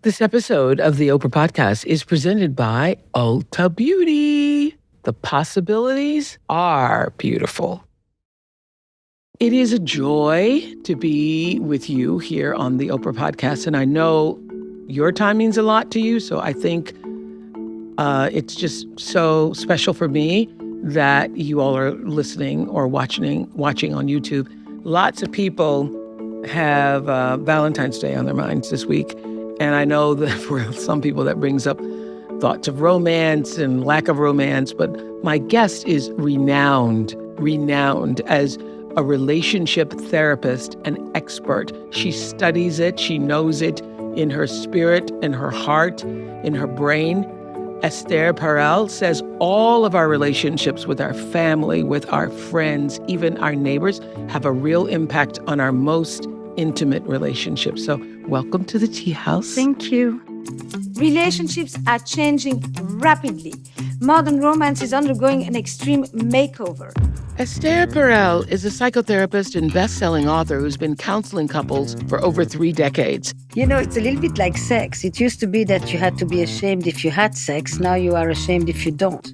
This episode of the Oprah Podcast is presented by Ulta Beauty. The possibilities are beautiful. It is a joy to be with you here on the Oprah Podcast, and I know your time means a lot to you, so I think it's just so special for me that you all are listening or watching on YouTube. Lots of people have Valentine's Day on their minds this week. And I know that for some people that brings up thoughts of romance and lack of romance, but my guest is renowned as a relationship therapist and expert. She studies it, she knows it in her spirit, in her heart, in her brain. Esther Perel says all of our relationships with our family, with our friends, even our neighbors, have a real impact on our most intimate relationships. So welcome to the Tea House. Thank you. Relationships are changing rapidly. Modern romance is undergoing an extreme makeover. Esther Perel is a psychotherapist and best-selling author who's been counseling couples for over 3 decades. You know, it's a little bit like sex. It used to be that you had to be ashamed if you had sex. Now you are ashamed if you don't.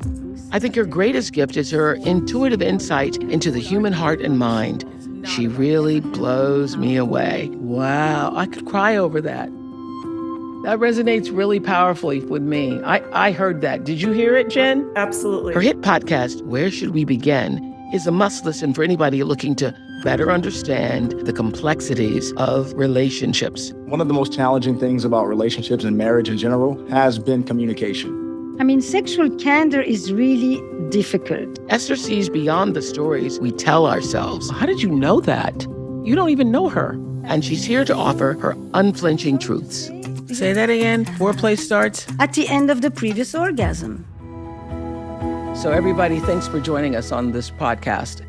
I think her greatest gift is her intuitive insight into the human heart and mind. She really blows me away. Wow, I could cry over that. That resonates really powerfully with me. I heard that. Did you hear it, Jen? Absolutely. Her hit podcast, Where Should We Begin?, is a must-listen for anybody looking to better understand the complexities of relationships. One of the most challenging things about relationships and marriage in general has been communication. I mean, sexual candor is really difficult. Esther sees beyond the stories we tell ourselves. How did you know that? You don't even know her. And she's here to offer her unflinching truths. Say that again. Foreplay starts at the end of the previous orgasm. So everybody, thanks for joining us on this podcast.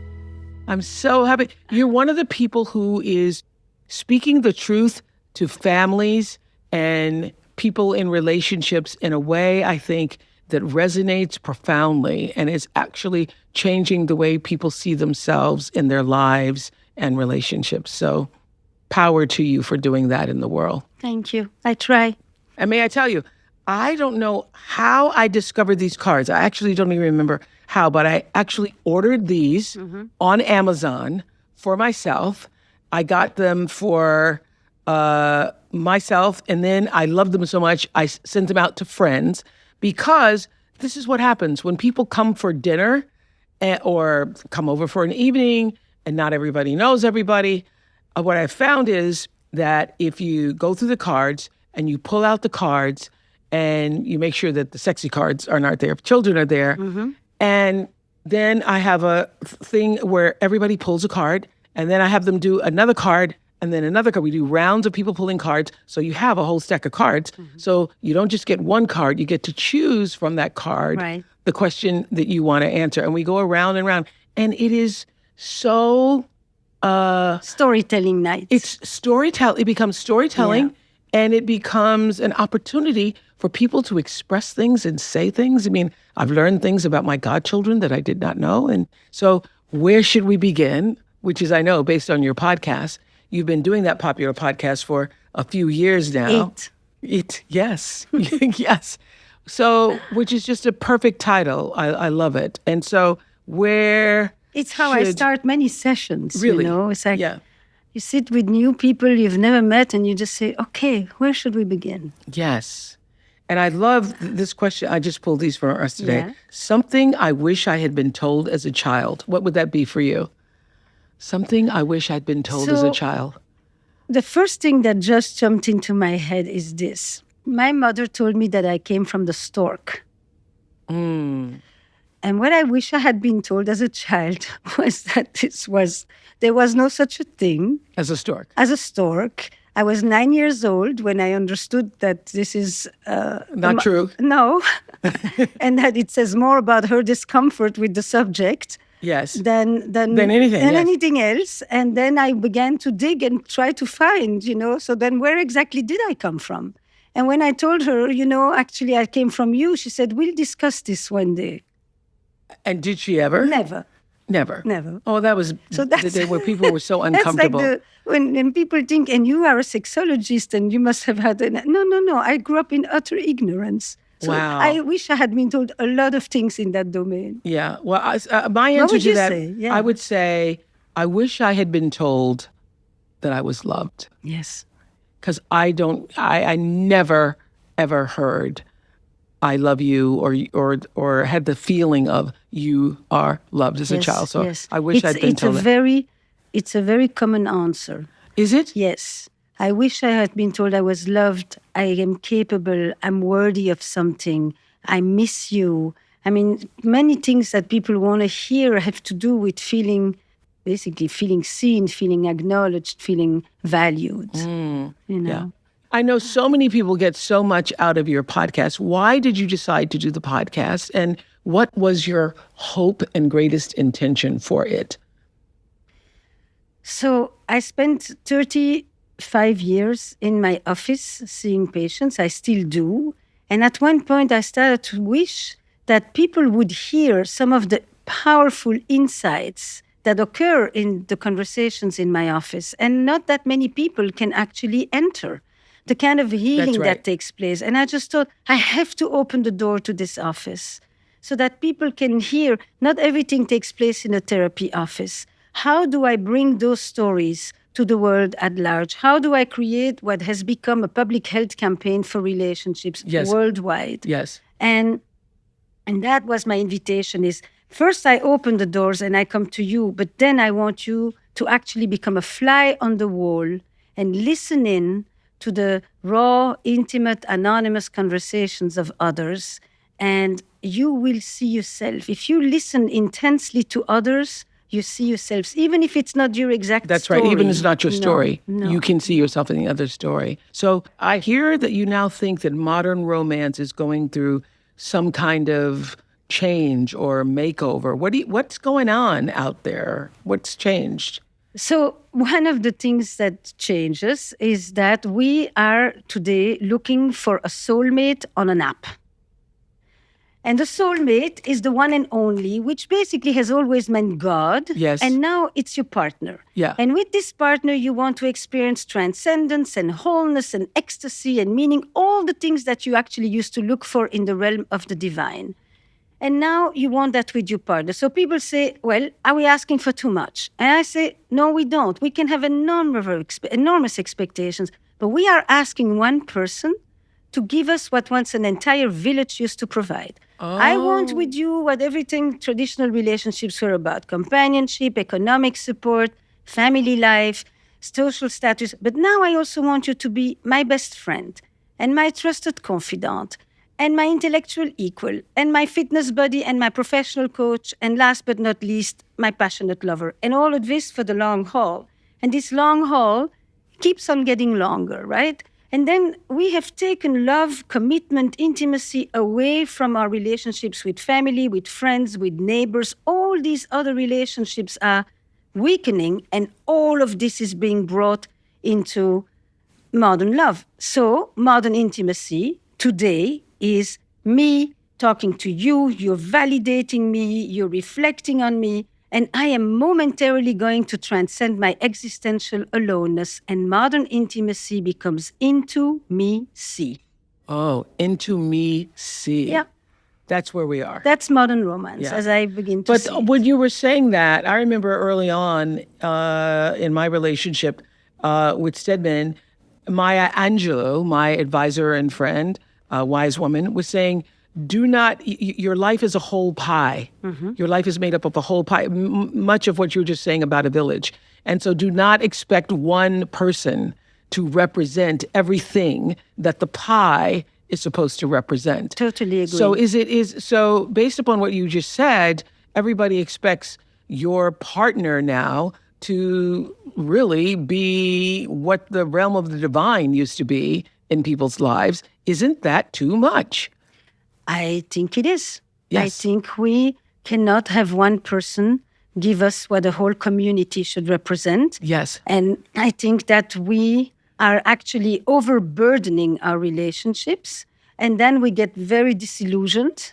I'm so happy. You're one of the people who is speaking the truth to families and people in relationships in a way, I think, that resonates profoundly and is actually changing the way people see themselves in their lives and relationships. So power to you for doing that in the world. Thank you. I try. And may I tell you, I don't know how I discovered these cards. I actually don't even remember how, but I actually ordered these on Amazon for myself. I got them for myself, and then I loved them so much, I sent them out to friends, because this is what happens when people come for dinner or come over for an evening, and not everybody knows everybody. What I found is that if you go through the cards and you pull out the cards and you make sure that the sexy cards are not there, if children are there, and then I have a thing where everybody pulls a card, and then I have them do another card, and then another card. We do rounds of people pulling cards, so you have a whole stack of cards. So you don't just get one card, you get to choose from that card the question that you want to answer. And we go around and around. And it is so... storytelling night. It's storytelling. It becomes storytelling, and it becomes an opportunity for people to express things and say things. I mean, I've learned things about my godchildren that I did not know. And so where should we begin? Which is, I know, based on your podcast. You've been doing that popular podcast for a few years now. 8. Yes. Yes. So, which is just a perfect title. I love it. And so where... It's how I start many sessions, really? You know? It's like you sit with new people you've never met and you just say, okay, where should we begin? Yes. And I love this question. I just pulled these for us today. Yeah. Something I wish I had been told as a child. What would that be for you? Something I wish I'd been told as a child. The first thing that just jumped into my head is this. My mother told me that I came from the stork. And what I wish I had been told as a child was that there was no such a thing. As a stork. As a stork. I was 9 years old when I understood that this is... not true. No. And that it says more about her discomfort with the subject. Yes. Than anything else. And then I began to dig and try to find, so then where exactly did I come from? And when I told her, actually I came from you, she said, we'll discuss this one day. And did she ever? Never. Never. Never. Oh, that was So the day where people were so that's like uncomfortable. when people think, and you are a sexologist and you must have had no. I grew up in utter ignorance. So Wow. I wish I had been told a lot of things in that domain. Yeah. Well, my answer What would to you that, say? Yeah. I would say, I wish I had been told that I was loved. Yes. Because I never, ever heard I love you or had the feeling of you are loved as a child. So yes. I wish I'd been told that. It's a very common answer. Is it? Yes. I wish I had been told I was loved, I am capable, I'm worthy of something, I miss you. I mean, many things that people want to hear have to do with basically feeling seen, feeling acknowledged, feeling valued. You know? Yeah. I know so many people get so much out of your podcast. Why did you decide to do the podcast? And what was your hope and greatest intention for it? So I spent 35 years in my office seeing patients. I still do. And at one point, I started to wish that people would hear some of the powerful insights that occur in the conversations in my office. And not that many people can actually enter the kind of healing that takes place. And I just thought, I have to open the door to this office so that people can hear not everything takes place in a therapy office. How do I bring those stories to the world at large? How do I create what has become a public health campaign for relationships worldwide? Yes. And that was my invitation is, first I open the doors and I come to you, but then I want you to actually become a fly on the wall and listen in to the raw, intimate, anonymous conversations of others. And you will see yourself. If you listen intensely to others, you see yourselves, even if it's not your exact That's story. right. Even if it's not your story, No. you can see yourself in the other story. So I hear that you now think that modern romance is going through some kind of change or makeover. What's going on out there? What's changed? So one of the things that changes is that we are today looking for a soulmate on an app. And the soulmate is the one and only, which basically has always meant God. Yes. And now it's your partner. Yeah. And with this partner, you want to experience transcendence and wholeness and ecstasy and meaning, all the things that you actually used to look for in the realm of the divine. And now you want that with your partner. So people say, well, are we asking for too much? And I say, no, we don't. We can have enormous expectations, but we are asking one person to give us what once an entire village used to provide. Oh. I want with you what everything traditional relationships were about: companionship, economic support, family life, social status. But now I also want you to be my best friend and my trusted confidant and my intellectual equal and my fitness buddy and my professional coach, and last but not least, my passionate lover. And all of this for the long haul. And this long haul keeps on getting longer, right? And then we have taken love, commitment, intimacy away from our relationships with family, with friends, with neighbors. All these other relationships are weakening, and all of this is being brought into modern love. So modern intimacy today is me talking to you, you're validating me, you're reflecting on me, and I am momentarily going to transcend my existential aloneness, and modern intimacy becomes into me see. Oh, into me see. Yeah. That's where we are. That's modern romance, as I begin to see. But when you were saying that, I remember early on in my relationship with Stedman, Maya Angelou, my advisor and friend, wise woman, was saying, your life is a whole pie. Mm-hmm. Your life is made up of a whole pie, much of what you were just saying about a village. And so do not expect one person to represent everything that the pie is supposed to represent. Totally agree. So so based upon what you just said, everybody expects your partner now to really be what the realm of the divine used to be in people's lives. Isn't that too much? I think it is. Yes. I think we cannot have one person give us what the whole community should represent. Yes. And I think that we are actually overburdening our relationships, and then we get very disillusioned.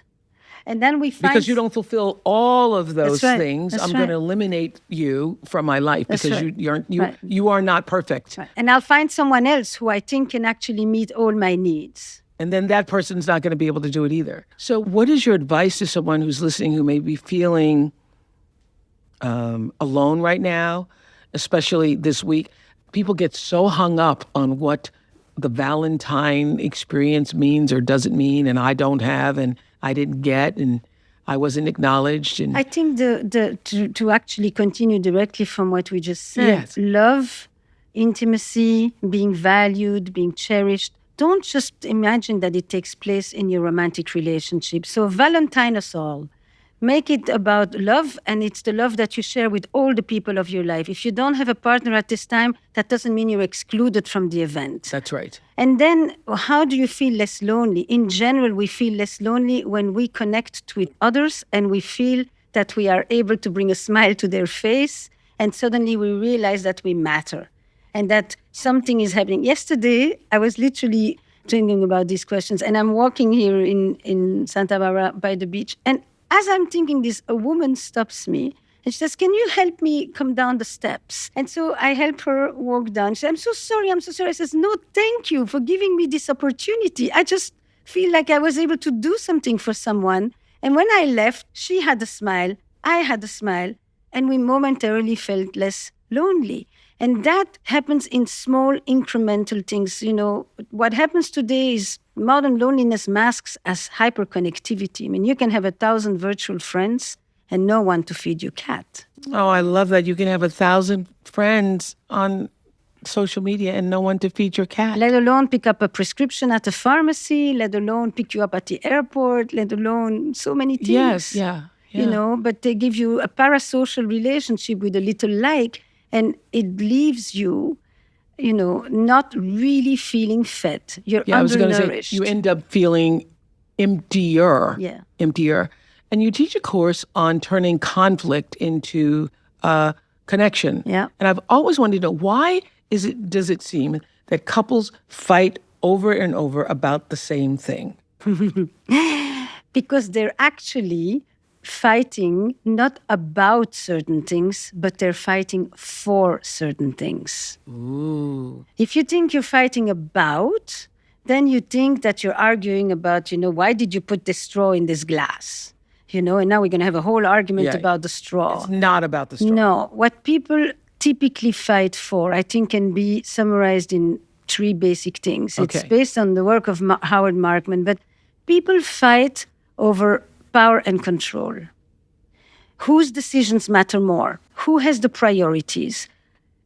And then we find... Because you don't fulfill all of those That's right. things, That's I'm right. going to eliminate you from my life That's because right. you you are not perfect. Right. And I'll find someone else who I think can actually meet all my needs. And then that person's not going to be able to do it either. So what is your advice to someone who's listening who may be feeling alone right now, especially this week? People get so hung up on what the Valentine experience means or doesn't mean, and I don't have, and I didn't get, and I wasn't acknowledged. And I think to actually continue directly from what we just said, Yes. love, intimacy, being valued, being cherished. Don't just imagine that it takes place in your romantic relationship. So Valentine us all. Make it about love, and it's the love that you share with all the people of your life. If you don't have a partner at this time, that doesn't mean you're excluded from the event. that's right. And then how do you feel less lonely? In general, we feel less lonely when we connect with others and we feel that we are able to bring a smile to their face, and suddenly we realize that we matter and that something is happening. Yesterday, I was literally thinking about these questions, and I'm walking here in Santa Barbara by the beach, and as I'm thinking this, a woman stops me and she says, "Can you help me come down the steps?" And so I help her walk down. She says, I'm so sorry. I says, "No, thank you for giving me this opportunity. I just feel like I was able to do something for someone." And when I left, she had a smile, I had a smile, and we momentarily felt less lonely. And that happens in small incremental things. You know, what happens today is modern loneliness masks as hyperconnectivity. I mean, you can have 1,000 virtual friends and no one to feed your cat. Oh, I love that. You can have 1,000 friends on social media and no one to feed your cat. Let alone pick up a prescription at a pharmacy, let alone pick you up at the airport, let alone so many things. Yes, yeah. You know, but they give you a parasocial relationship with a little like, and it leaves you, you know, not really feeling fed. You're I was going to undernourished. say, you end up feeling emptier. Yeah. Emptier. And you teach a course on turning conflict into connection. Yeah. And I've always wanted to know, why does it seem that couples fight over and over about the same thing? Because they're actually fighting not about certain things, but they're fighting for certain things. Ooh. If you think you're fighting about, then you think that you're arguing about, you know, why did you put this straw in this glass? You know, and now we're going to have a whole argument about the straw. It's not about the straw. No, what people typically fight for, I think, can be summarized in 3 basic things. Okay. It's based on the work of Howard Markman, but people fight over power and control. Whose decisions matter more? Who has the priorities?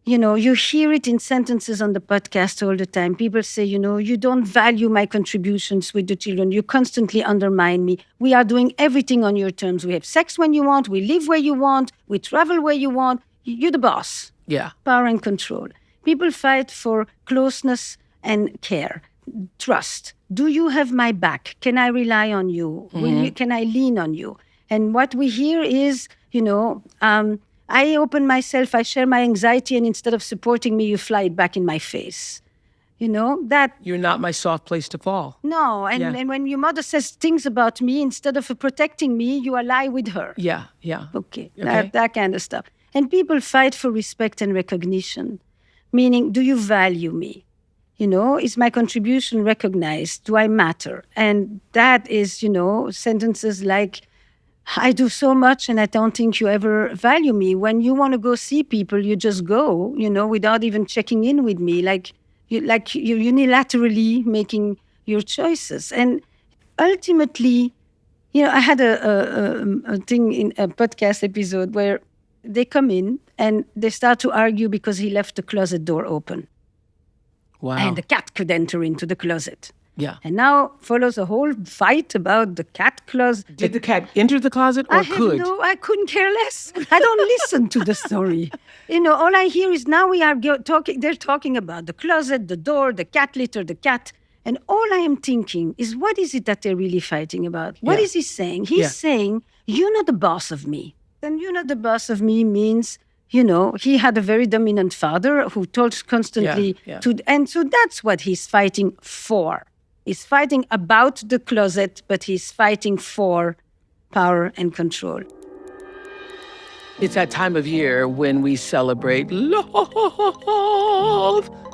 You know, you hear it in sentences on the podcast all the time. People say, you know, you don't value my contributions with the children. You constantly undermine me. We are doing everything on your terms. We have sex when you want. We live where you want. We travel where you want. You're the boss. Yeah. Power and control. People fight for closeness and care. Trust. Do you have my back? Can I rely on you? Can I lean on you? And what we hear is, you know, I open myself, I share my anxiety, and instead of supporting me, you fly it back in my face. You know, that... You're not my soft place to fall. No, and when your mother says things about me, instead of protecting me, you ally with her. Yeah, yeah. Okay. That kind of stuff. And people fight for respect and recognition, meaning, do you value me? You know, is my contribution recognized? Do I matter? And that is, you know, sentences like, I do so much and I don't think you ever value me. When you want to go see people, you just go, you know, without even checking in with me, like you're unilaterally making your choices. And ultimately, you know, I had a thing in a podcast episode where they come in and they start to argue because he left the closet door open. Wow. And the cat could enter into the closet. Yeah. And now follows a whole fight about the cat closet. Did the cat enter the closet or could? I couldn't care less. I don't listen to the story. You know, all I hear is now we are talking, they're talking about the closet, the door, the cat litter, the cat. And all I am thinking is, what is it that they're really fighting about? What is he saying? He's saying, you're not the boss of me. And you're not the boss of me means, you know, he had a very dominant father who told constantly to, and so that's what he's fighting for. He's fighting about the closet, but he's fighting for power, and control. It's that time of year when we celebrate love,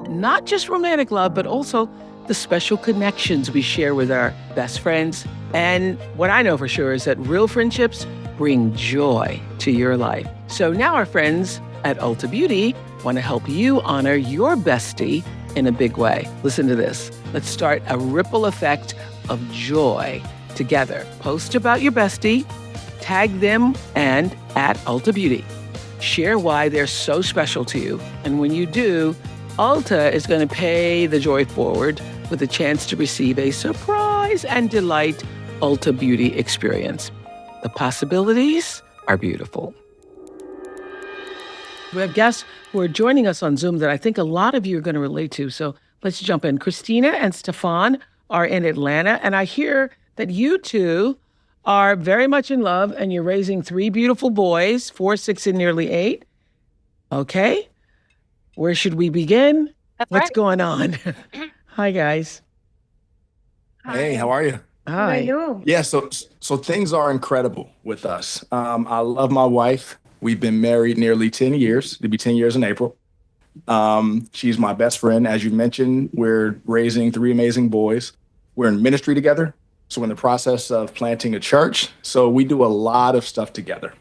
not just romantic love, but also the special connections we share with our best friends. And what I know for sure is that real friendships bring joy to your life. So now our friends at Ulta Beauty want to help you honor your bestie in a big way. Listen to this. Let's start a ripple effect of joy together. Post about your bestie, tag them and at Ulta Beauty. Share why they're so special to you. And when you do, Ulta is going to pay the joy forward with a chance to receive a surprise and delight Ulta Beauty experience. The possibilities are beautiful. We have guests who are joining us on Zoom that I think a lot of you are going to relate to. So let's jump in. Christina and Stefan are in Atlanta, and I hear that you two are very much in love and you're raising 3 beautiful boys, 4, 6, and nearly 8. Okay. Where should we begin? What's going on? Hi, guys. Hey, how are you? Hi. Hello. Yeah, so things are incredible with us. I love my wife. We've been married nearly 10 years. It'll be 10 years in April. She's my best friend. As you mentioned, we're raising 3 amazing boys. We're in ministry together. So we're in the process of planting a church. So we do a lot of stuff together.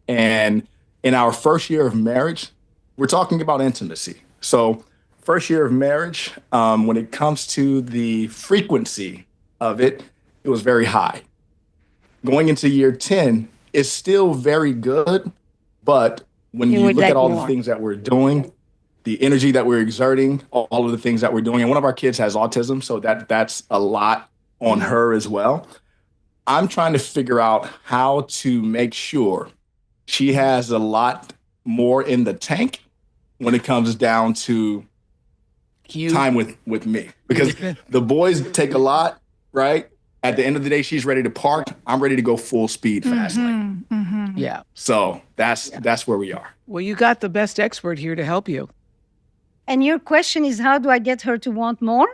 And in our first year of marriage, we're talking about intimacy. So first year of marriage, when it comes to the frequency of it, it was very high. Going into year 10, it's still very good. But when you look at all the things that we're doing, the energy that we're exerting, all of the things that we're doing, and one of our kids has autism, so that's a lot on her as well. I'm trying to figure out how to make sure she has a lot more in the tank when it comes down to time with me. Because the boys take a lot, right? At the end of the day, she's ready to park. I'm ready to go full speed fast lane. Yeah. So that's where we are. Well, you got the best expert here to help you. And your question is, how do I get her to want more?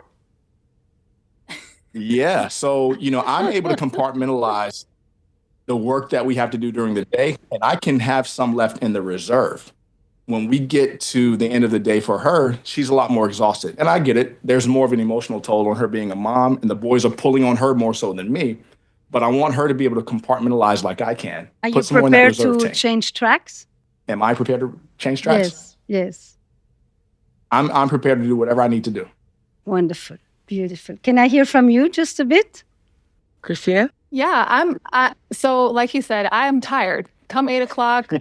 Yeah. So, I'm able to compartmentalize the work that we have to do during the day, and I can have some left in the reserve. When we get to the end of the day for her, she's a lot more exhausted. And I get it. There's more of an emotional toll on her being a mom, and the boys are pulling on her more so than me. But I want her to be able to compartmentalize like I can. Are you prepared to change tracks? Am I prepared to change tracks? Yes. I'm prepared to do whatever I need to do. Wonderful. Beautiful. Can I hear from you just a bit? Christina? Yeah, so like he said, I am tired. Come 8 o'clock,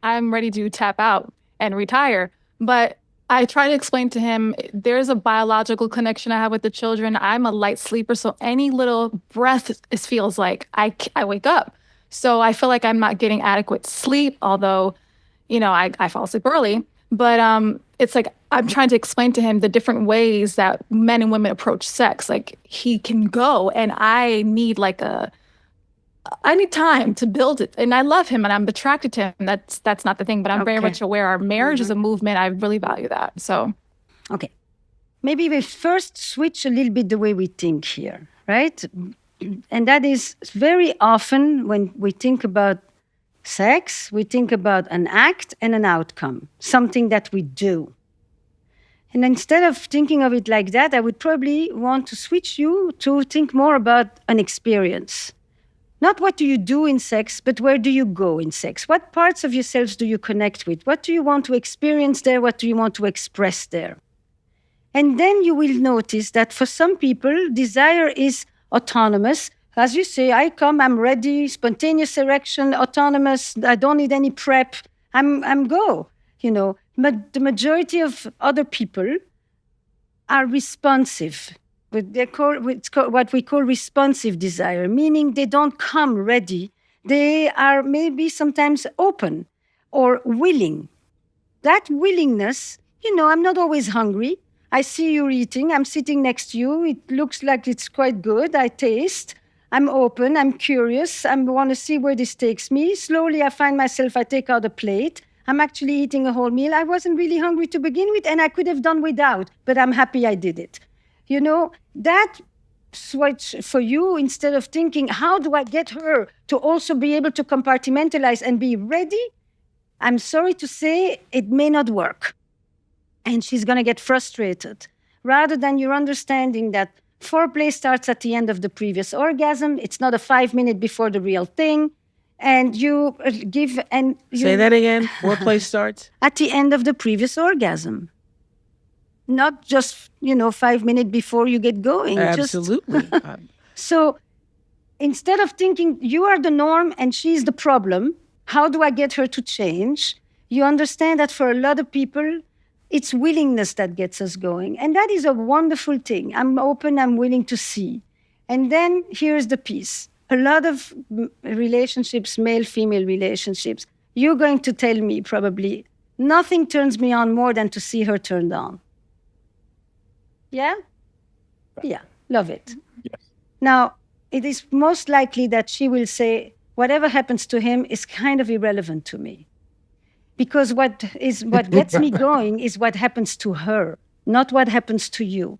I'm ready to tap out and retire. But I try to explain to him, there's a biological connection I have with the children. I'm a light sleeper, so any little breath, it feels like I wake up. So I feel like I'm not getting adequate sleep, although, I fall asleep early. But it's like I'm trying to explain to him the different ways that men and women approach sex. Like he can go, and I need time to build it. And I love him and I'm attracted to him. That's not the thing, but I'm very much aware our marriage is a movement. I really value that. So. Okay. Maybe we first switch a little bit the way we think here, right? And that is very often when we think about sex, we think about an act and an outcome, something that we do. And instead of thinking of it like that, I would probably want to switch you to think more about an experience. Not what do you do in sex, but where do you go in sex? What parts of yourselves do you connect with? What do you want to experience there? What do you want to express there? And then you will notice that for some people, desire is autonomous. As you say, I come, I'm ready, spontaneous erection, autonomous, I don't need any prep, I'm go, But the majority of other people are responsive. It's what we call responsive desire, meaning they don't come ready. They are maybe sometimes open or willing. That willingness, I'm not always hungry. I see you eating, I'm sitting next to you. It looks like it's quite good. I taste. I'm open, I'm curious, I want to see where this takes me. Slowly I find myself, I take out a plate. I'm actually eating a whole meal. I wasn't really hungry to begin with, and I could have done without, but I'm happy I did it. That switch for you, instead of thinking, how do I get her to also be able to compartmentalize and be ready? I'm sorry to say, it may not work. And she's going to get frustrated. Rather than you're understanding that foreplay starts at the end of the previous orgasm. It's not a 5 minute before the real thing. And you give and you, Say that again. Foreplay starts at the end of the previous orgasm. Not just, 5 minutes before you get going. Absolutely. So instead of thinking you are the norm and she's the problem, how do I get her to change? You understand that for a lot of people, it's willingness that gets us going. And that is a wonderful thing. I'm open, I'm willing to see. And then here's the piece. A lot of relationships, male-female relationships, you're going to tell me probably, nothing turns me on more than to see her turned on. Yeah? Yeah, love it. Yes. Now, it is most likely that she will say, whatever happens to him is kind of irrelevant to me. Because what gets me going is what happens to her, not what happens to you.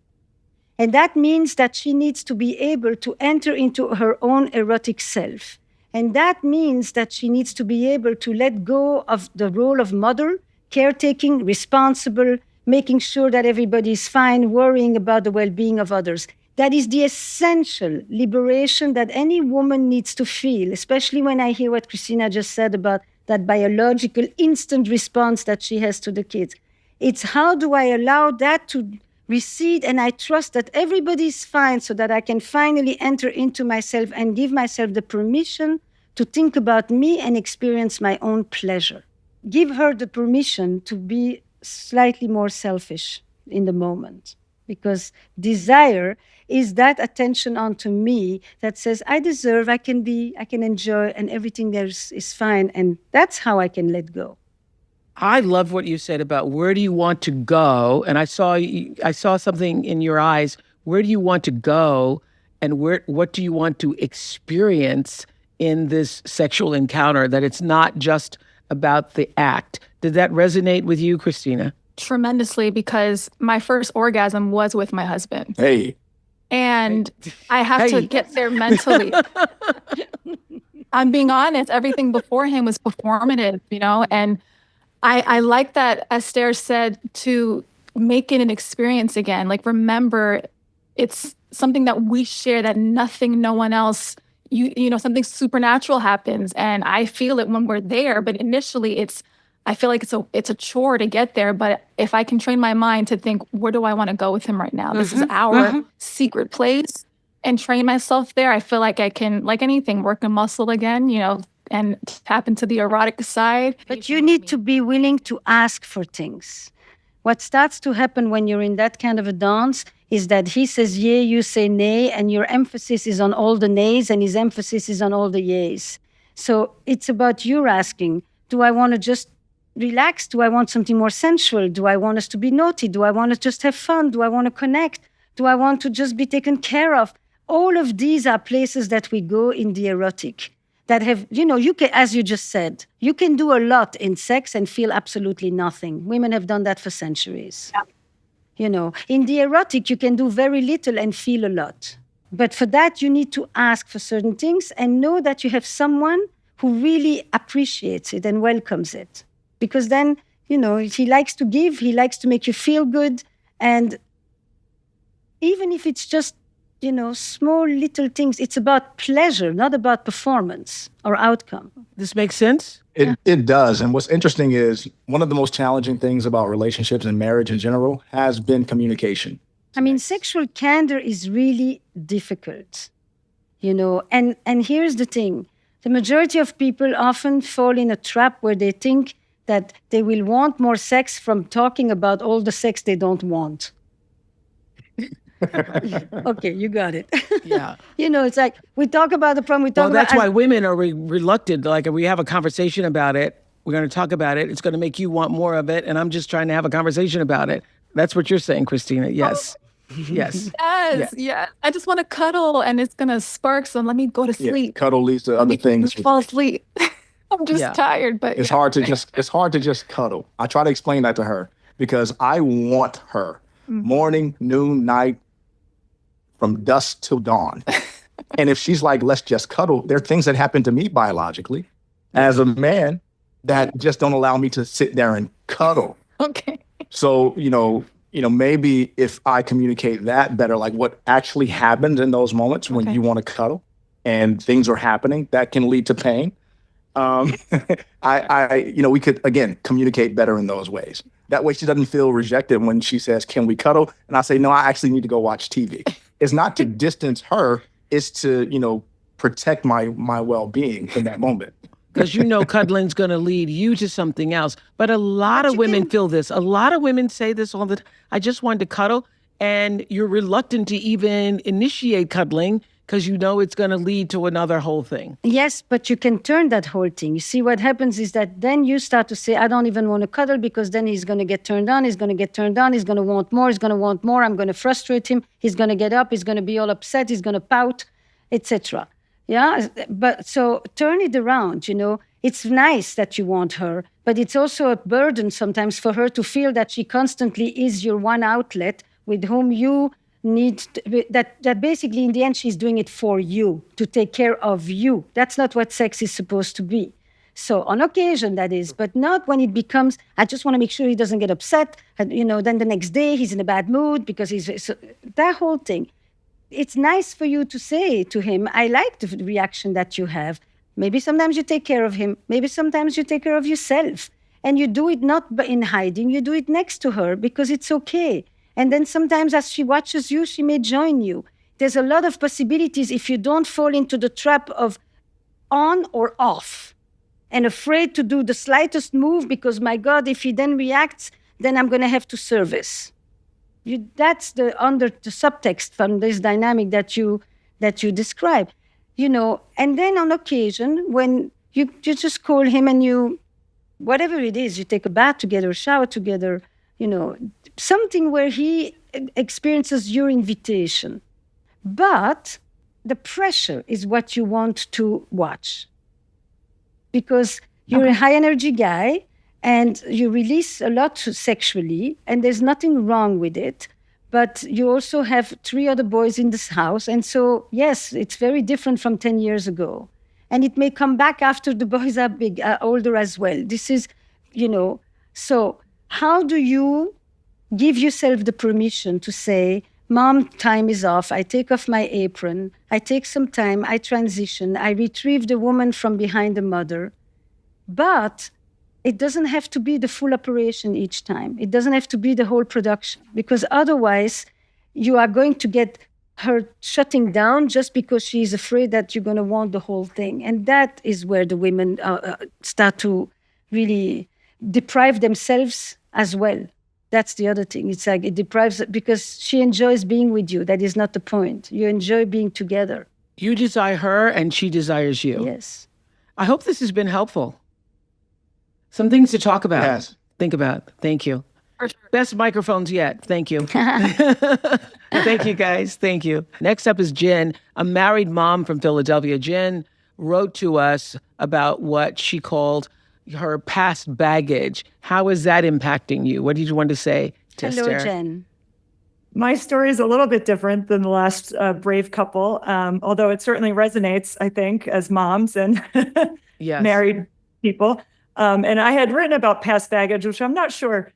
And that means that she needs to be able to enter into her own erotic self. And that means that she needs to be able to let go of the role of mother, caretaking, responsible, making sure that everybody is fine, worrying about the well-being of others. That is the essential liberation that any woman needs to feel, especially when I hear what Christina just said about that biological instant response that she has to the kids. It's how do I allow that to recede, and I trust that everybody's fine so that I can finally enter into myself and give myself the permission to think about me and experience my own pleasure. Give her the permission to be slightly more selfish in the moment, because desire is that attention onto me that says, I deserve, I can enjoy, and everything there is fine. And that's how I can let go. I love what you said about where do you want to go? And I saw something in your eyes. Where do you want to go? And what do you want to experience in this sexual encounter? That it's not just about the act. Did that resonate with you, Christina? Tremendously, because my first orgasm was with my husband. Hey. And I have to get there mentally. I'm being honest, everything before him was performative, and I like that Esther said to make it an experience again. Like, remember, it's something that we share, that no one else, something supernatural happens. And I feel it when we're there. But initially I feel like it's a chore to get there. But if I can train my mind to think, where do I want to go with him right now? This is our secret place, and train myself there. I feel like I can, like anything, work a muscle again, and tap into the erotic side. But you need to be willing to ask for things. What starts to happen when you're in that kind of a dance is that he says yay, you say nay, and your emphasis is on all the nays and his emphasis is on all the yays. So it's about you asking, do I want to just relax? Do I want something more sensual? Do I want us to be naughty? Do I want to just have fun? Do I want to connect? Do I want to just be taken care of? All of these are places that we go in the erotic that have, you can, as you just said, you can do a lot in sex and feel absolutely nothing. Women have done that for centuries. Yeah. In the erotic, you can do very little and feel a lot. But for that, you need to ask for certain things and know that you have someone who really appreciates it and welcomes it. Because then, he likes to give, he likes to make you feel good. And even if it's just, small little things, it's about pleasure, not about performance or outcome. This makes sense? It does. And what's interesting is one of the most challenging things about relationships and marriage in general has been communication. I mean, sexual candor is really difficult, and here's the thing. The majority of people often fall in a trap where they think that they will want more sex from talking about all the sex they don't want. Okay, you got it. Yeah. It's like we talk about the problem. Well, that's why women are reluctant. Like, if we have a conversation about it, we're going to talk about it. It's going to make you want more of it. And I'm just trying to have a conversation about it. That's what you're saying, Christina. Yes. Yes. Yes. I just want to cuddle and it's going to spark. So let me go to sleep. Yeah, cuddle leads to other things. Fall asleep. I'm just tired, but it's hard to just cuddle. I try to explain that to her because I want her morning, noon, night, from dusk till dawn. And if she's like, let's just cuddle, there are things that happen to me biologically as a man that just don't allow me to sit there and cuddle. Okay. So, maybe if I communicate that better, like what actually happens in those moments when you want to cuddle and things are happening that can lead to pain. We could, again, communicate better in those ways. That way she doesn't feel rejected when she says, can we cuddle? And I say, no, I actually need to go watch TV. It's not to distance her. It's to, protect my well-being in that moment. Because cuddling's going to lead you to something else. But a lot of women feel this. A lot of women say this all the time. I just wanted to cuddle. And you're reluctant to even initiate cuddling because it's going to lead to another whole thing. Yes, but you can turn that whole thing. You see, what happens is that then you start to say, I don't even want to cuddle, because then he's going to get turned on. He's going to get turned on. He's going to want more. He's going to want more. I'm going to frustrate him. He's going to get up. He's going to be all upset. He's going to pout, etc. Yeah, but so turn it around, It's nice that you want her, but it's also a burden sometimes for her to feel that she constantly is your one outlet with whom you need that basically in the end she's doing it for you, to take care of you. That's not what sex is supposed to be. So on occasion that is, but not when it becomes, I just want to make sure he doesn't get upset. And, then the next day he's in a bad mood because that whole thing. It's nice for you to say to him, I like the reaction that you have. Maybe sometimes you take care of him. Maybe sometimes you take care of yourself. And you do it not in hiding. You do it next to her because it's okay. And then sometimes as she watches you, she may join you. There's a lot of possibilities if you don't fall into the trap of on or off and afraid to do the slightest move because, my God, if he then reacts, then I'm going to have to service. That's the subtext from this dynamic that you describe, And then on occasion, when you just call him and whatever it is, you take a bath together, shower together, something where he experiences your invitation. But the pressure is what you want to watch, because you're a high energy guy. And you release a lot sexually, and there's nothing wrong with it. But you also have 3 other boys in this house. And so, yes, it's very different from 10 years ago. And it may come back after the boys are older as well. This is, so how do you give yourself the permission to say, Mom, time is off. I take off my apron. I take some time. I transition. I retrieve the woman from behind the mother. But it doesn't have to be the full operation each time. It doesn't have to be the whole production, because otherwise you are going to get her shutting down just because she's afraid that you're going to want the whole thing. And that is where the women start to really deprive themselves as well. That's the other thing. It's like it deprives, because she enjoys being with you. That is not the point. You enjoy being together. You desire her and she desires you. Yes. I hope this has been helpful. Some things to talk about. Yes. Think about. Thank you. For sure. Best microphones yet. Thank you. Thank you, guys. Thank you. Next up is Jen, a married mom from Philadelphia. Jen wrote to us about what she called her past baggage. How is that impacting you? What did you want to say to Hello, Esther? Jen. My story is a little bit different than the last brave couple, although it certainly resonates, I think, as moms and Yes. married people. And I had written about past baggage, which I'm not sure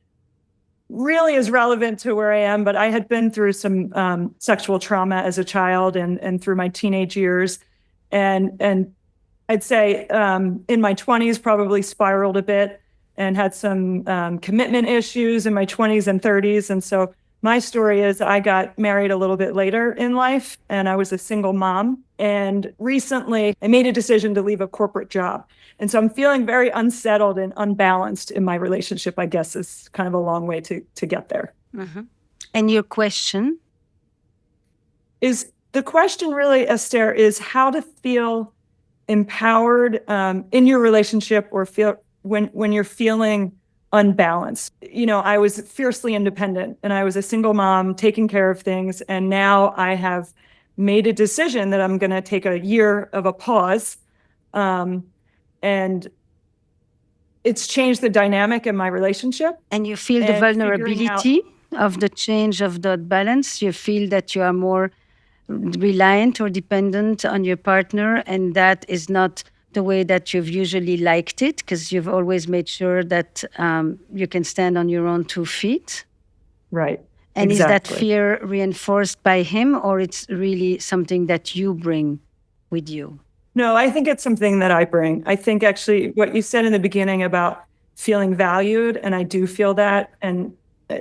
really is relevant to where I am, but I had been through some sexual trauma as a child and through my teenage years. And I'd say in my 20s, probably spiraled a bit and had some commitment issues in my 20s and 30s. And so my story is I got married a little bit later in life, and I was a single mom. And recently I made a decision to leave a corporate job. And so I'm feeling very unsettled and unbalanced in my relationship, I guess, is kind of a long way to get there. Mm-hmm. And your question? Is the question really, Esther, is how to feel empowered in your relationship, or feel when you're feeling unbalanced. I was fiercely independent, and I was a single mom taking care of things. And now I have made a decision that I'm going to take a year of a pause. And it's changed the dynamic in my relationship. And you feel the And figuring vulnerability of the change of that balance? You feel that you are more reliant or dependent on your partner, and that is not the way that you've usually liked it, because you've always made sure that you can stand on your own 2 feet. Right. And Exactly. is that fear reinforced by him, or it's really something that you bring with you? No, I think it's something that I bring. I think actually what you said in the beginning about feeling valued, and I do feel that. And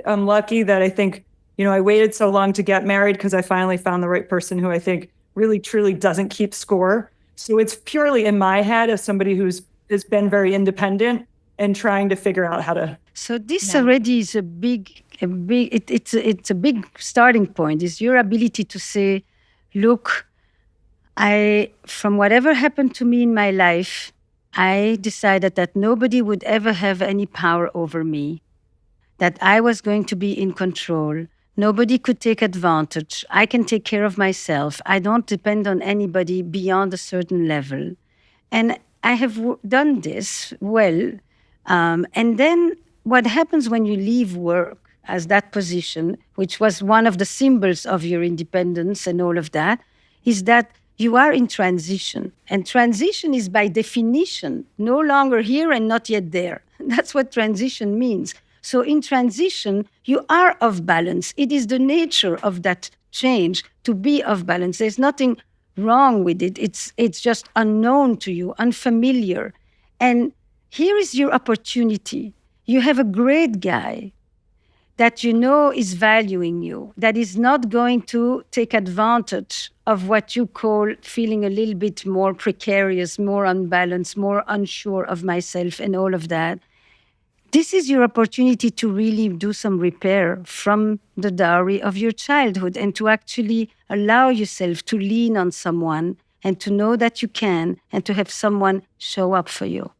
I'm lucky that I think, I waited so long to get married because I finally found the right person who I think really, truly doesn't keep score. So it's purely in my head as somebody has been very independent and trying to figure out how to. So this already is it's a big starting point, is your ability to say, look, from whatever happened to me in my life, I decided that nobody would ever have any power over me, that I was going to be in control. Nobody could take advantage. I can take care of myself. I don't depend on anybody beyond a certain level. And I have done this well. And then what happens when you leave work as that position, which was one of the symbols of your independence and all of that, is that you are in transition. And transition is by definition no longer here and not yet there. That's what transition means. So in transition, you are off balance. It is the nature of that change to be off balance. There's nothing wrong with it. It's just unknown to you, unfamiliar. And here is your opportunity. You have a great guy that you know is valuing you, that is not going to take advantage of what you call feeling a little bit more precarious, more unbalanced, more unsure of myself and all of that. This is your opportunity to really do some repair from the dowry of your childhood and to actually allow yourself to lean on someone and to know that you can and to have someone show up for you.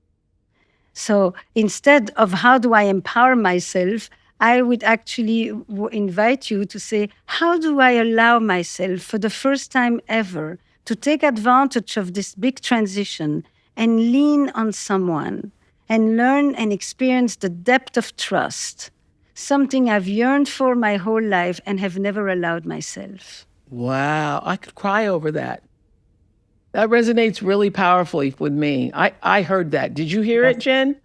So instead of how do I empower myself, I would actually invite you to say, how do I allow myself for the first time ever to take advantage of this big transition and lean on someone and learn and experience the depth of trust, something I've yearned for my whole life and have never allowed myself. Wow, I could cry over that. That resonates really powerfully with me. I heard that. Did you hear it, Jen?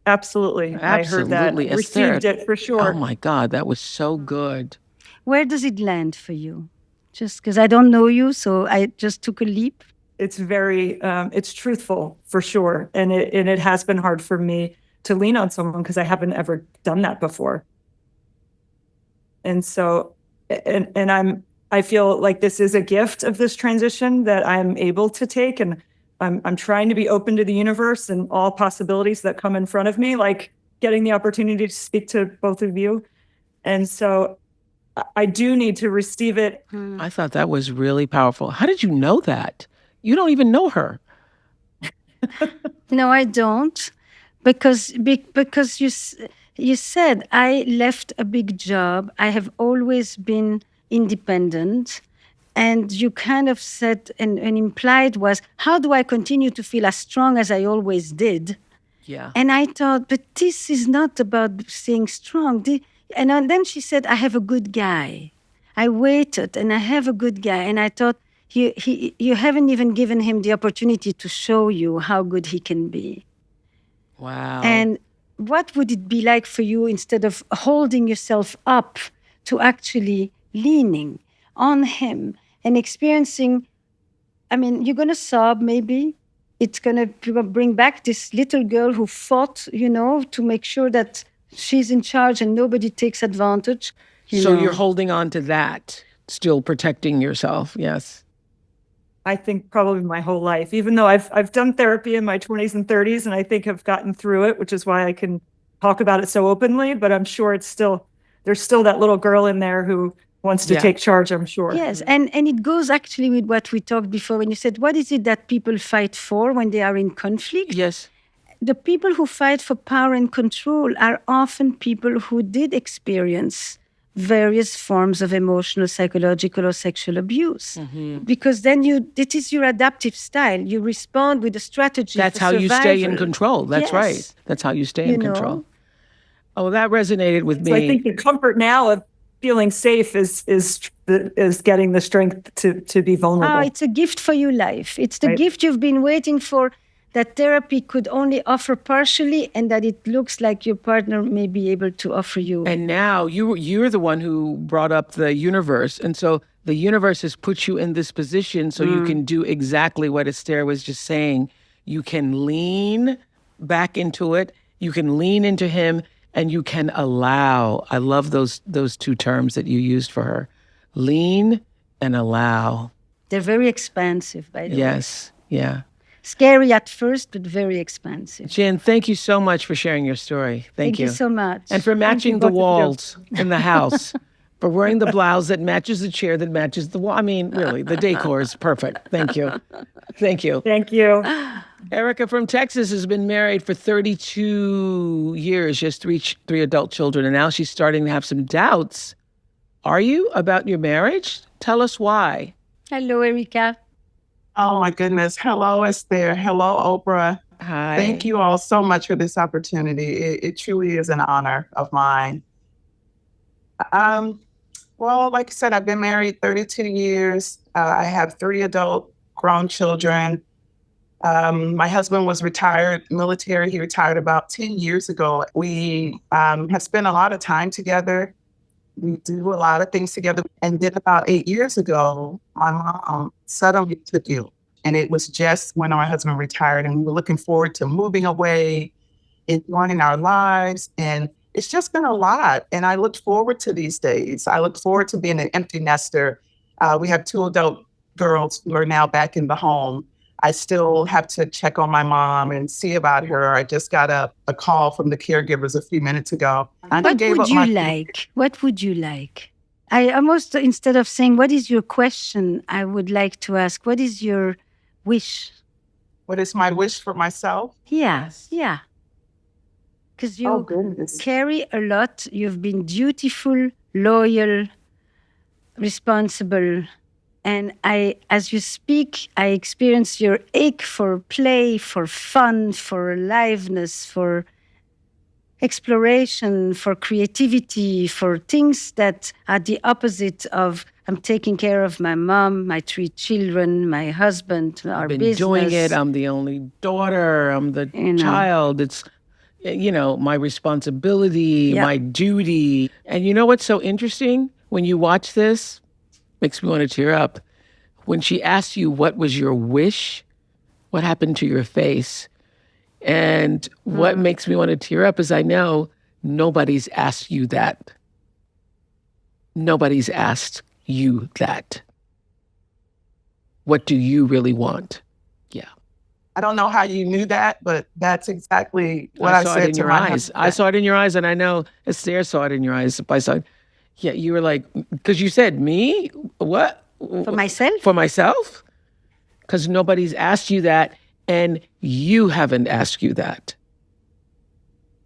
Absolutely. I heard that. Absolutely, Received Esther. it for sure. Oh my God, that was so good. Where does it land for you? Just because I don't know you, so I just took a leap. It's very, it's truthful for sure. And it has been hard for me to lean on someone because I haven't ever done that before. And so, I feel like this is a gift of this transition that I'm able to take. And I'm trying to be open to the universe and all possibilities that come in front of me, like getting the opportunity to speak to both of you. And so I do need to receive it. I thought that was really powerful. How did you know that? You don't even know her. No, I don't, because you said I left a big job. I have always been independent. And you kind of said and implied was, how do I continue to feel as strong as I always did? Yeah. And I thought, but this is not about staying strong. And then she said, I have a good guy. I waited and I have a good guy. And I thought, you haven't even given him the opportunity to show you how good he can be. Wow. And what would it be like for you, instead of holding yourself up, to actually leaning on him and experiencing, you're going to sob maybe. It's going to bring back this little girl who fought, to make sure that she's in charge and nobody takes advantage. You're holding on to that, still protecting yourself. Yes. I think probably my whole life, even though I've done therapy in my 20s and 30s, and I think have gotten through it, which is why I can talk about it so openly. But I'm sure there's still that little girl in there who wants to take charge, I'm sure. Yes, and it goes actually with what we talked before when you said, what is it that people fight for when they are in conflict? Yes. The people who fight for power and control are often people who did experience various forms of emotional, psychological, or sexual abuse. Mm-hmm. Because then it is your adaptive style. You respond with a strategy. That's how you stay in control. That's right. That's how you stay in control. Oh, that resonated with me. So I think the comfort now of feeling safe is getting the strength to be vulnerable. Oh, it's a gift for your life. It's the Right. gift you've been waiting for, that therapy could only offer partially, and that it looks like your partner may be able to offer you. And now you're the one who brought up the universe. And so the universe has put you in this position so you can do exactly what Esther was just saying. You can lean back into it. You can lean into him, and you can allow. I love those two terms that you used for her. Lean and allow. They're very expansive, by the way. Yes. Yeah. Scary at first, but very expansive. Jen, thank you so much for sharing your story. Thank you. so much. And for matching the both of you. walls in the house. For wearing the blouse that matches the chair that matches the wall. I mean, really, the decor is perfect. Thank you. Thank you. Thank you. Erica from Texas has been married for 32 years. She has three adult children, and now she's starting to have some doubts. Are you, about your marriage? Tell us why. Hello, Erica. Oh my goodness. Hello, Esther. Hello, Oprah. Hi. Thank you all so much for this opportunity. It truly is an honor of mine. Well, like I said, I've been married 32 years. I have 3 adult grown children. My husband was retired military. He retired about 10 years ago. We have spent a lot of time together. We do a lot of things together. And then about 8 years ago, my mom suddenly took ill. And it was just when our husband retired, and we were looking forward to moving away, enjoying our lives. And it's just been a lot. And I look forward to these days. I look forward to being an empty nester. We have 2 adult girls who are now back in the home. I still have to check on my mom and see about her. I just got a call from the caregivers a few minutes ago. And I What gave would up you my like? What would you like? I almost, instead of saying, what is your question, I would like to ask, what is your wish? What is my wish for myself? Yeah, yeah. Because you Goodness. carry a lot. You've been dutiful, loyal, responsible. And as you speak, I experience your ache for play, for fun, for aliveness, for exploration, for creativity, for things that are the opposite of I'm taking care of my mom, my 3 children, my husband, our I've been business. doing it. I'm the only daughter. I'm the child. It's, my responsibility, my duty. And you know what's so interesting? When you watch this, makes me want to tear up. When she asked you what was your wish, what happened to your face? And what makes me want to tear up is I know nobody's asked you that. Nobody's asked you that. What do you really want? Yeah. I don't know how you knew that, but that's exactly what I saw said it in to your my eyes. husband. I saw it in your eyes, and I know Esther saw it in your eyes. I saw it. Yeah, you were like, because you said, me? What? For myself? For myself? Because nobody's asked you that, and you haven't asked you that.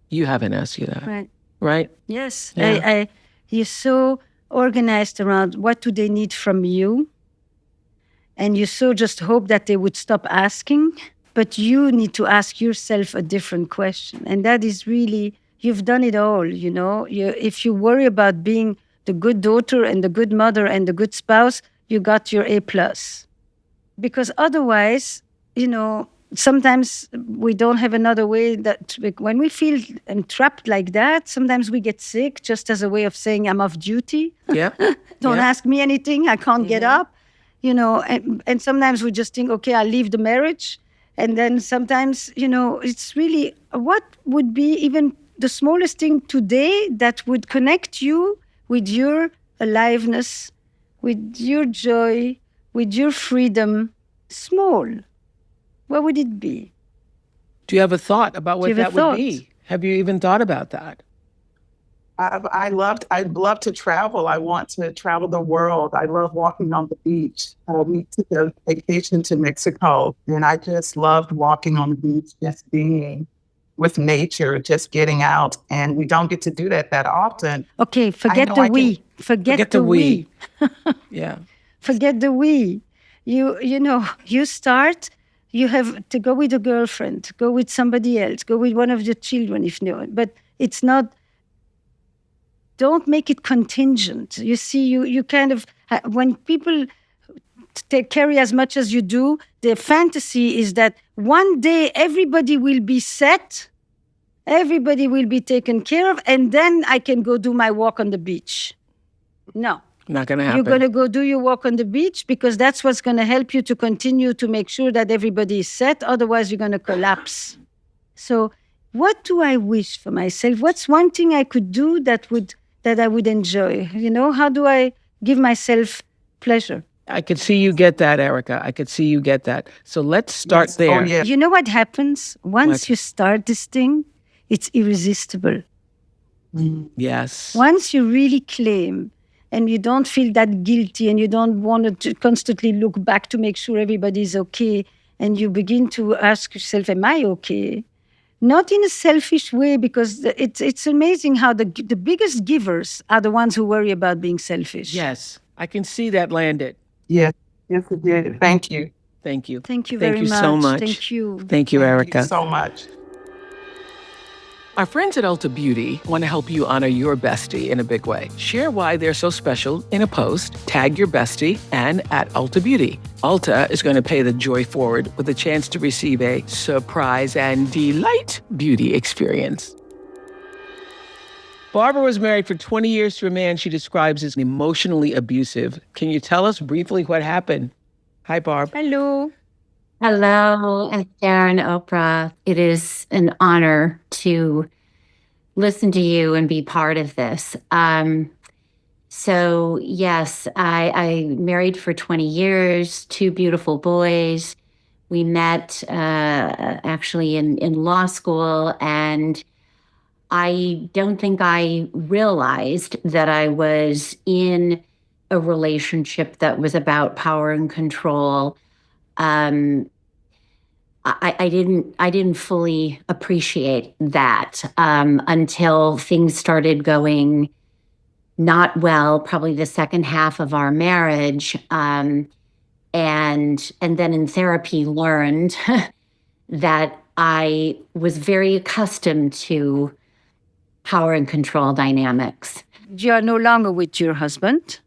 You haven't asked you that. Right. Right? Yes. Yeah. You're so organized around what do they need from you. And you so just hope that they would stop asking. But you need to ask yourself a different question. And that is really, you've done it all, if you worry about being the good daughter and the good mother and the good spouse, you got your A+. Because otherwise, sometimes we don't have another way that when we feel entrapped like that, sometimes we get sick just as a way of saying I'm off duty. Yeah. Don't ask me anything. I can't get up, and sometimes we just think, okay, I'll leave the marriage. And then sometimes, it's really what would be even the smallest thing today that would connect you with your aliveness, with your joy, with your freedom, small. What would it be? Do you have a thought about what that would be? thought? Have you even thought about that? I'd love to travel. I want to travel the world. I love walking on the beach. We took a vacation to Mexico, and I just loved walking on the beach, just being with nature, just getting out. And we don't get to do that often. Okay, forget the we. Forget the we. Yeah. Forget the we. You start. You have to go with a girlfriend, go with somebody else, go with one of your children if no. But it's not don't make it contingent. You see, you kind of, when people carry as much as you do, the fantasy is that one day everybody will be set, everybody will be taken care of, and then I can go do my walk on the beach. No. Not going to happen. You're going to go do your walk on the beach because that's what's going to help you to continue to make sure that everybody is set. Otherwise, you're going to collapse. So what do I wish for myself? What's one thing I could do that I would enjoy? You know, how do I give myself pleasure? I could see you get that, Erica. I could see you get that. So let's start Yes. there. Oh, yeah. You know what happens? Once What? you start this thing, it's irresistible. Yes. Once you really claim and you don't feel that guilty and you don't want to constantly look back to make sure everybody's okay, and you begin to ask yourself, am I okay? Not in a selfish way, because it's amazing how the biggest givers are the ones who worry about being selfish. Yes. I can see that landed. Yes, it did. Thank you. Thank you. Thank you Thank very you much. so much. Thank you. Thank you, Thank Erica. you so much. Our friends at Ulta Beauty want to help you honor your bestie in a big way. Share why they're so special in a post, tag your bestie, and at Ulta Beauty. Ulta is going to pay the joy forward with a chance to receive a surprise and delight beauty experience. Barbara was married for 20 years to a man she describes as emotionally abusive. Can you tell us briefly what happened? Hi, Barb. Hello. Hello, Esther and Oprah. It is an honor to listen to you and be part of this. So yes, I married for 20 years, 2 beautiful boys. We met actually in law school, and I don't think I realized that I was in a relationship that was about power and control. I didn't fully appreciate that until things started going not well, probably the second half of our marriage, and then in therapy learned that I was very accustomed to power and control dynamics. You are no longer with your husband,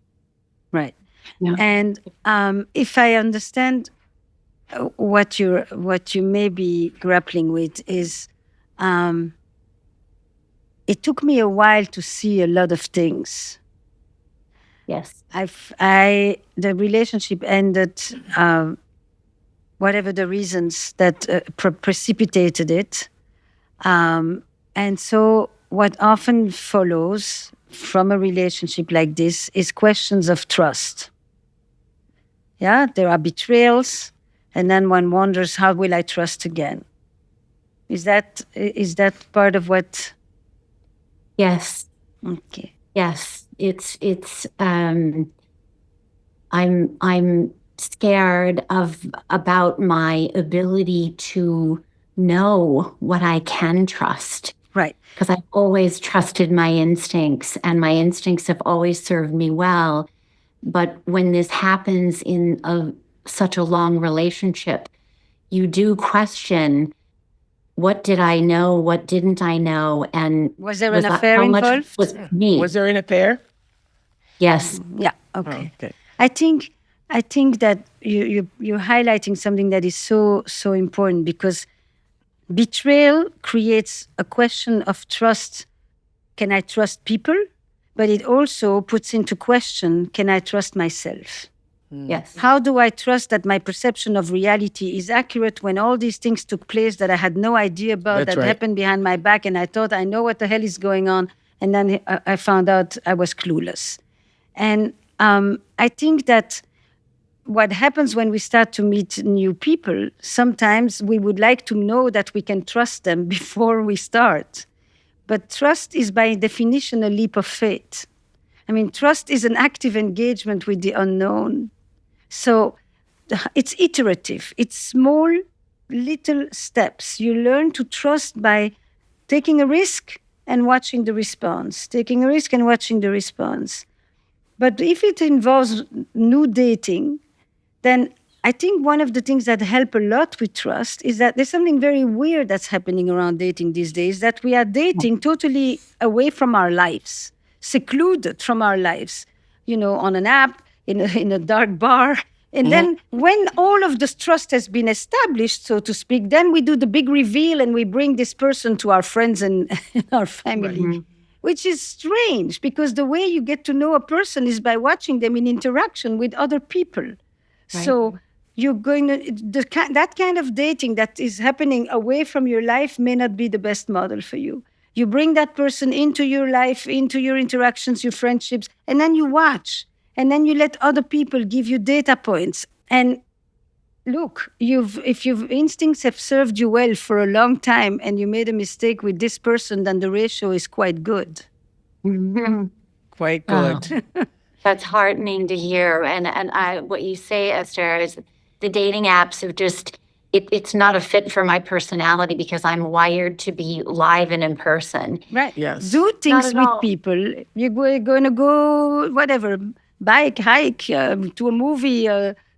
right? No. And if I understand what you may be grappling with is, it took me a while to see a lot of things. Yes. The relationship ended, whatever the reasons that precipitated it, and so what often follows from a relationship like this is questions of trust. Yeah, there are betrayals, and then one wonders, how will I trust again? Is that part of what? Yes. Okay. Yes. It's I'm scared about my ability to know what I can trust. Right. Because I've always trusted my instincts, and my instincts have always served me well. But when this happens in such a long relationship, you do question, what did I know? What didn't I know? And Was there an affair how much involved? was me? Was there an affair? Yes. Yeah. Oh, Okay. okay. I think that you're highlighting something that is so important, because betrayal creates a question of trust. Can I trust people? But it also puts into question, can I trust myself? Yes. How do I trust that my perception of reality is accurate when all these things took place that I had no idea about, That's that right. happened behind my back, and I thought I know what the hell is going on, and then I found out I was clueless. And I think that what happens when we start to meet new people, sometimes we would like to know that we can trust them before we start. But trust is by definition a leap of faith. I mean, trust is an active engagement with the unknown. So it's iterative. It's small, little steps. You learn to trust by taking a risk and watching the response, taking a risk and watching the response. But if it involves new dating, then I think one of the things that help a lot with trust is that there's something very weird that's happening around dating these days, that we are dating totally away from our lives. secluded from our lives, on an app, in a dark bar. And then when all of this trust has been established, so to speak, then we do the big reveal and we bring this person to our friends and our family, which is strange because the way you get to know a person is by watching them in interaction with other people. Right. So you're going to, that kind of dating that is happening away from your life may not be the best model for you. You bring that person into your life, into your interactions, your friendships, and then you watch. And then you let other people give you data points. And look, if your instincts have served you well for a long time and you made a mistake with this person, then the ratio is quite good. Quite good. Oh, that's heartening to hear. And what you say, Esther, is the dating apps have just, it's not a fit for my personality because I'm wired to be live and in person. Right. Yes. Do things with all. people. You're going to go, whatever, bike, hike, to a movie,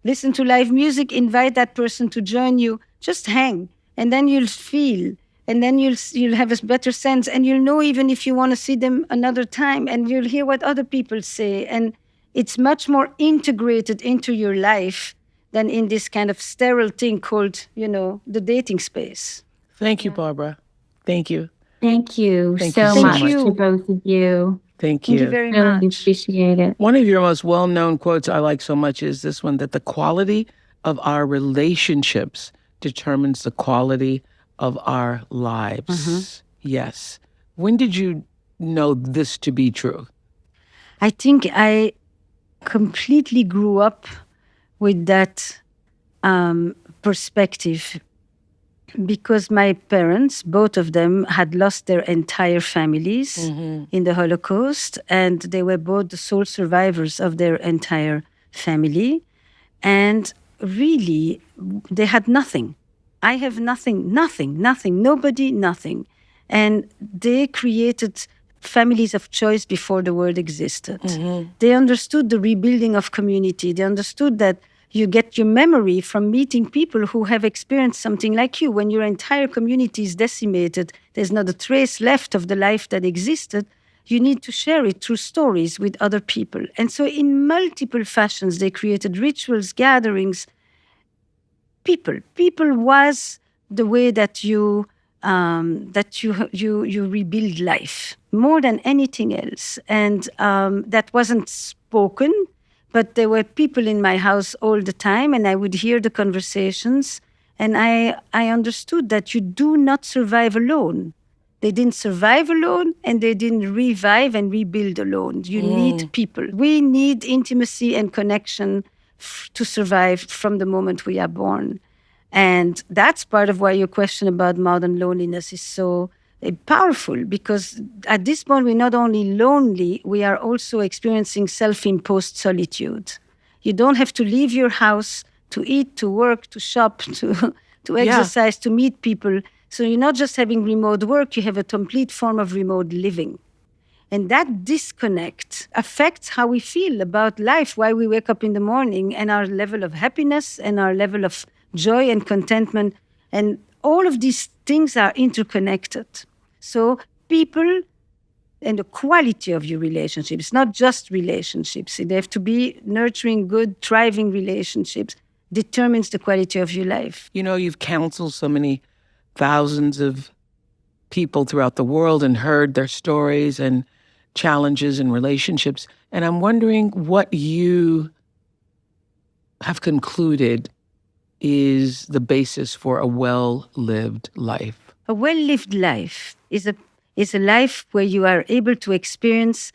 listen to live music, invite that person to join you. Just hang. And then you'll feel. And then you'll have a better sense. And you'll know even if you want to see them another time. And you'll hear what other people say. And it's much more integrated into your life than in this kind of sterile thing called, the dating space. Thank you, Barbara. Thank you. Thank you Thank so you so much much. to both of you. Thank you. Thank you very Really much. appreciate it. One of your most well-known quotes I like so much is this one, that the quality of our relationships determines the quality of our lives. Yes. When did you know this to be true? I think I completely grew up with that perspective because my parents, both of them, had lost their entire families in the Holocaust, and they were both the sole survivors of their entire family. And really, they had nothing. I have nothing, nobody, nothing. And they created families of choice before the word existed. They understood the rebuilding of community. They understood that you get your memory from meeting people who have experienced something like you. When your entire community is decimated, there's not a trace left of the life that existed. You need to share it through stories with other people. And so in multiple fashions, they created rituals, gatherings. People was the way that you rebuild life more than anything else. And that wasn't spoken, but there were people in my house all the time, and I would hear the conversations, and I understood that you do not survive alone. They didn't survive alone, and they didn't revive and rebuild alone. You need people. We need intimacy and connection to survive from the moment we are born. And that's part of why your question about modern loneliness is so powerful, because at this point, we're not only lonely, we are also experiencing self-imposed solitude. You don't have to leave your house to eat, to work, to shop, to exercise, to meet people. So you're not just having remote work, you have a complete form of remote living. And that disconnect affects how we feel about life, why we wake up in the morning, and our level of happiness and our level of joy and contentment. And all of these things are interconnected. So people and the quality of your relationships, not just relationships, they have to be nurturing, good, thriving relationships, determines the quality of your life. You've counseled so many thousands of people throughout the world and heard their stories and challenges and relationships. And I'm wondering what you have concluded is the basis for a well-lived life. A well-lived life is a life where you are able to experience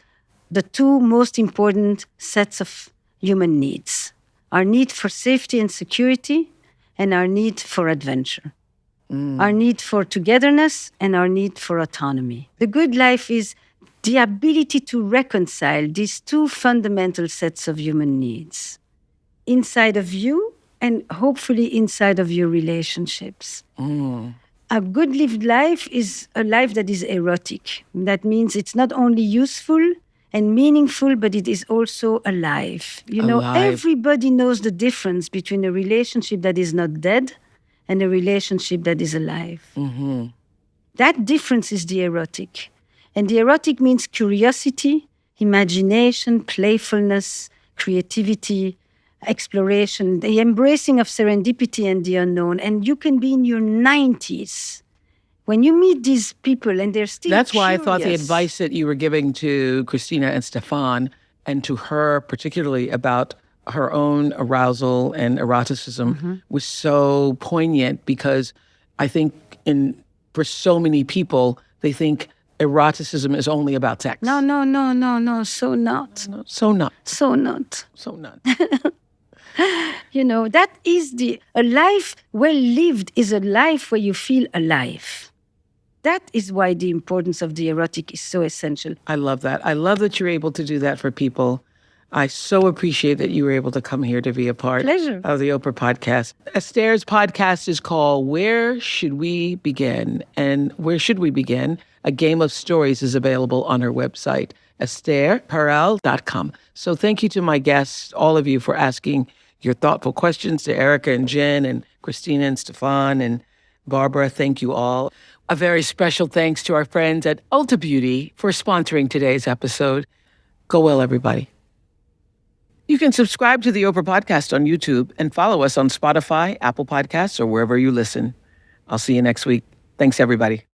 the two most important sets of human needs: our need for safety and security, and our need for adventure. Our need for togetherness and our need for autonomy. The good life is the ability to reconcile these two fundamental sets of human needs inside of you and hopefully inside of your relationships. A good lived life is a life that is erotic. That means it's not only useful and meaningful, but it is also alive. Everybody knows the difference between a relationship that is not dead and a relationship that is alive. That difference is the erotic. And the erotic means curiosity, imagination, playfulness, creativity, exploration, the embracing of serendipity and the unknown. And you can be in your 90s. When you meet these people and they're still That's why I thought the curious. advice that you were giving to Christina and Stefan, and to her particularly about her own arousal and eroticism, was so poignant, because I think for so many people, they think eroticism is only about sex. No, so not. No, so not. So not. So not. That is a life well lived is a life where you feel alive. That is why the importance of the erotic is so essential. I love that. I love that you're able to do that for people. I so appreciate that you were able to come here to be a part Pleasure. of the Oprah podcast. Esther's podcast is called Where Should We Begin? And Where Should We Begin? A Game of Stories is available on her website, estherperel.com. So thank you to my guests, all of you, for asking your thoughtful questions, to Erica and Jen and Christina and Stefan and Barbara. Thank you all. A very special thanks to our friends at Ulta Beauty for sponsoring today's episode. Go well, everybody. You can subscribe to the Oprah Podcast on YouTube and follow us on Spotify, Apple Podcasts, or wherever you listen. I'll see you next week. Thanks, everybody.